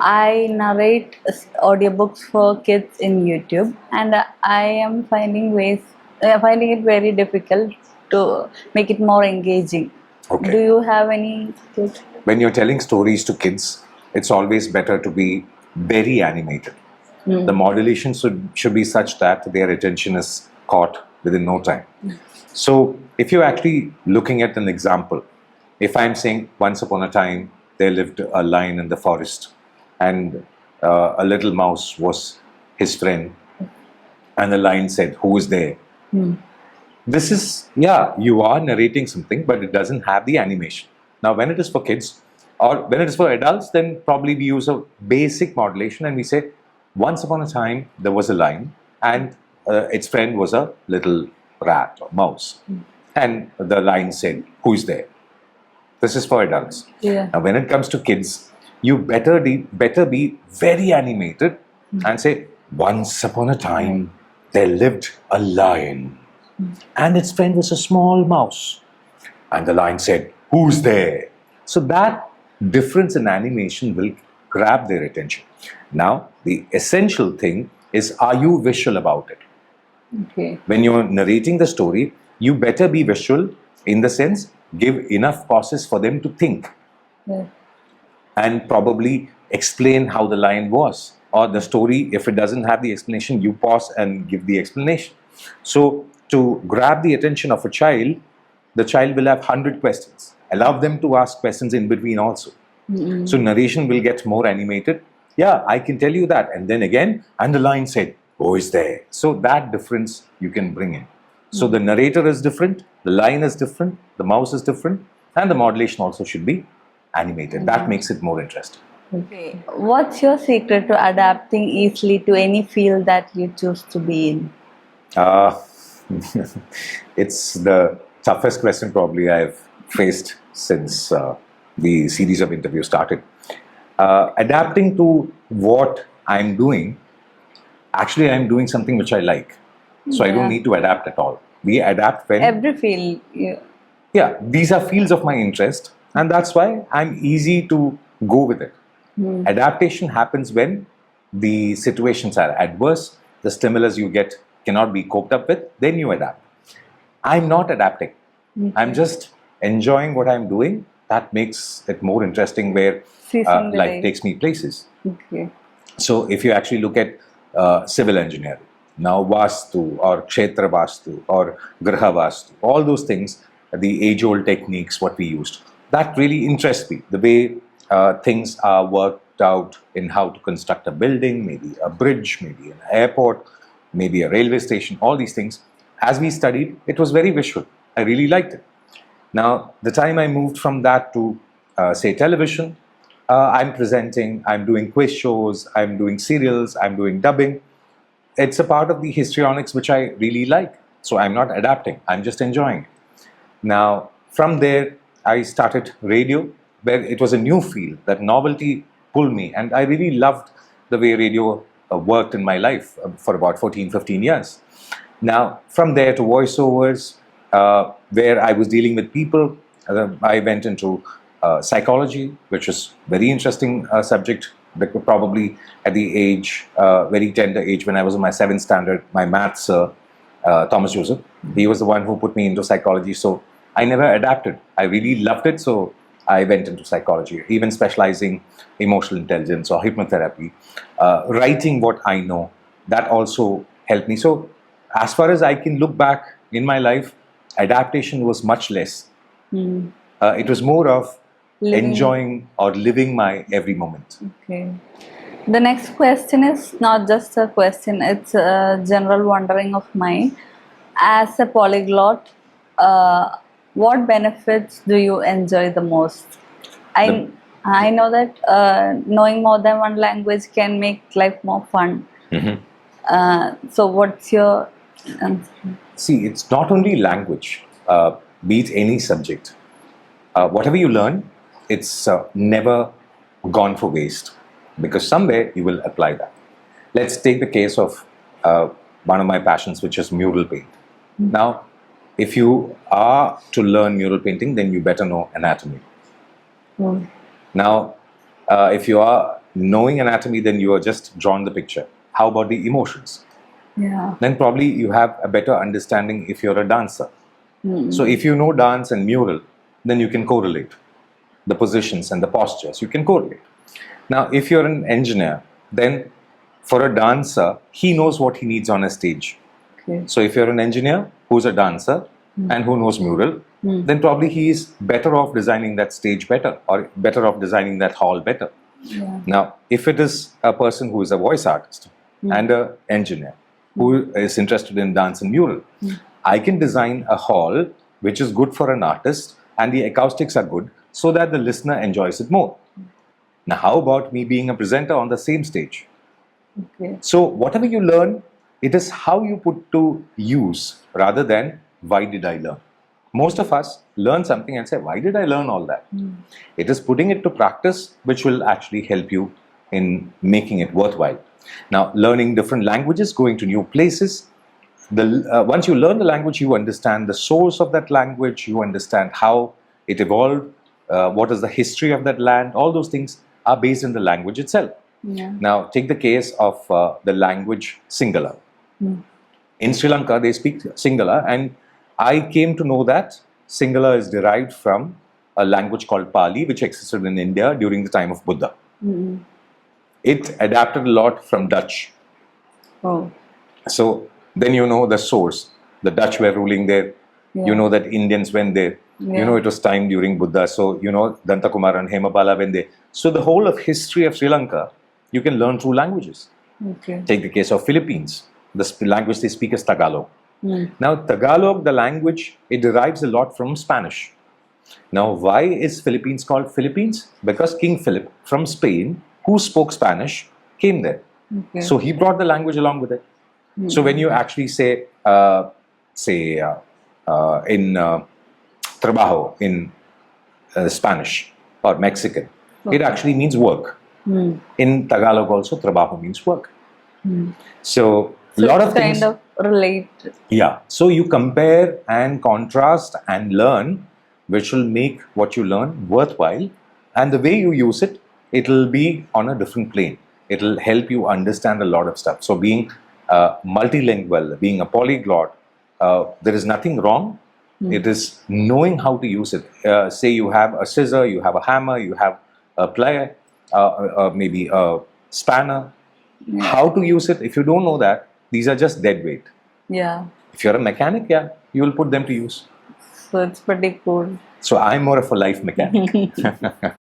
I narrate audiobooks for kids in YouTube, and I am finding it very difficult to make it more engaging. Okay. Do you have any tips? When you're telling stories to kids, it's always better to be very animated. The modulation should be such that their attention is caught within no time. So if you're actually looking at an example, if I'm saying once upon a time there lived a lion in the forest, and a little mouse was his friend, and the lion said, "Who is there?" This is, yeah, you are narrating something, but it doesn't have the animation. Now, when it is for kids or when it is for adults, then probably we use a basic modulation and we say, once upon a time, there was a lion and its friend was a little rat or mouse. And the lion said, "Who is there?" This is for adults. Yeah. Now, when it comes to kids, you better be very animated and say, once upon a time, there lived a lion. And its friend was a small mouse. And the lion said, "Who's there?" So that difference in animation will grab their attention. Now, the essential thing is, are you visual about it? Okay. When you're narrating the story, you better be visual in the sense, give enough pauses for them to think. Yeah. And probably explain how the lion was. Or the story, if it doesn't have the explanation, you pause and give the explanation. So, to grab the attention of a child, the child will have 100 questions. Allow them to ask questions in between also. So narration will get more animated. Yeah, I can tell you that. And then again, and the lion said, "Who is there?" So that difference you can bring in. So the narrator is different, the lion is different, the mouse is different, and the modulation also should be animated. That makes it more interesting. Okay. What's your secret to adapting easily to any field that you choose to be in? It's the toughest question probably I've faced since the series of interviews started. Adapting to what I'm doing, actually I'm doing something which I like. So I don't need to adapt at all. We adapt when... Every field. Yeah, these are fields of my interest, and that's why I'm easy to go with it. Adaptation happens when the situations are adverse, the stimulus you get cannot be coped up with, then you adapt. I'm not adapting. I'm just enjoying what I'm doing. That makes it more interesting, where life takes me places. Okay. So if you actually look at civil engineering, now Vastu or Kshetra Vastu or Graha Vastu, all those things, the age-old techniques, what we used, that really interests me. The way things are worked out in how to construct a building, maybe a bridge, maybe an airport, maybe a railway station, all these things. As we studied, it was very visual. I really liked it. Now, the time I moved from that to, say, television, I'm presenting, I'm doing quiz shows, I'm doing serials, I'm doing dubbing. It's a part of the histrionics which I really like. So I'm not adapting, I'm just enjoying it. Now, from there, I started radio, where it was a new field. That novelty pulled me, and I really loved the way radio worked in my life for about 14, 15 years. Now, from there to voiceovers, where I was dealing with people, I went into psychology, which was very interesting subject. Probably at the age, very tender age, when I was in my 7th standard, my maths sir, Thomas Joseph, he was the one who put me into psychology. So I never adapted. I really loved it, so I went into psychology, even specializing emotional intelligence or hypnotherapy. Writing what I know, that also helped me. So as far as I can look back in my life, adaptation was much less. It was more of enjoying or living my every moment. Okay. The next question is not just a question, it's a general wondering of mine. As a polyglot, what benefits do you enjoy the most? I know that knowing more than one language can make life more fun. So what's your answer? See, it's not only language, be it any subject. Whatever you learn, it's never gone for waste, because somewhere you will apply that. Let's take the case of one of my passions, which is mural paint. Now, if you are to learn mural painting, then you better know anatomy. Now, if you are knowing anatomy, then you are just drawn the picture. How about the emotions? Yeah. Then probably you have a better understanding if you're a dancer. So if you know dance and mural, then you can correlate the positions and the postures. You can correlate. Now, if you're an engineer, then for a dancer, he knows what he needs on a stage. Okay. So if you're an engineer who's a dancer and who knows mural, then probably he is better off designing that stage better, or better off designing that hall better. Yeah. Now, if it is a person who is a voice artist and an engineer who is interested in dance and mural, I can design a hall which is good for an artist and the acoustics are good so that the listener enjoys it more. Now, how about me being a presenter on the same stage? Okay. So, whatever you learn, it is how you put to use rather than why did I learn. Most of us learn something and say, why did I learn all that? It is putting it to practice which will actually help you in making it worthwhile. Now, learning different languages, going to new places, once you learn the language, you understand the source of that language, you understand how it evolved, what is the history of that land. All those things are based in the language itself. Yeah. Now, take the case of the language Sinhala. In Sri Lanka, they speak Sinhala, and I came to know that Sinhala is derived from a language called Pali, which existed in India during the time of Buddha. It adapted a lot from Dutch. Oh. So then you know the source. The Dutch were ruling there. Yeah. You know that Indians went there. You know it was time during Buddha. So you know Dantakumara and Hemapala went there. So the whole of history of Sri Lanka, you can learn through languages. Okay. Take the case of Philippines. The language they speak is Tagalog. Now Tagalog, the language, it derives a lot from Spanish. Now why is Philippines called Philippines? Because King Philip from Spain, who spoke Spanish, came there. Okay. So he brought the language along with it. So when you actually say in trabajo in Spanish or Mexican, it actually means work. In Tagalog also, trabajo means work. So a lot of things kind of relate. Yeah. So you compare and contrast and learn, which will make what you learn worthwhile. And the way you use it, it will be on a different plane. It will help you understand a lot of stuff. So being multilingual, being a polyglot, there is nothing wrong. It is knowing how to use it. Say you have a scissor, you have a hammer, you have a plier, maybe a spanner. How to use it, if you don't know that, these are just dead weight. Yeah. If you're a mechanic, yeah, you will put them to use. So it's pretty cool. So I'm more of a life mechanic.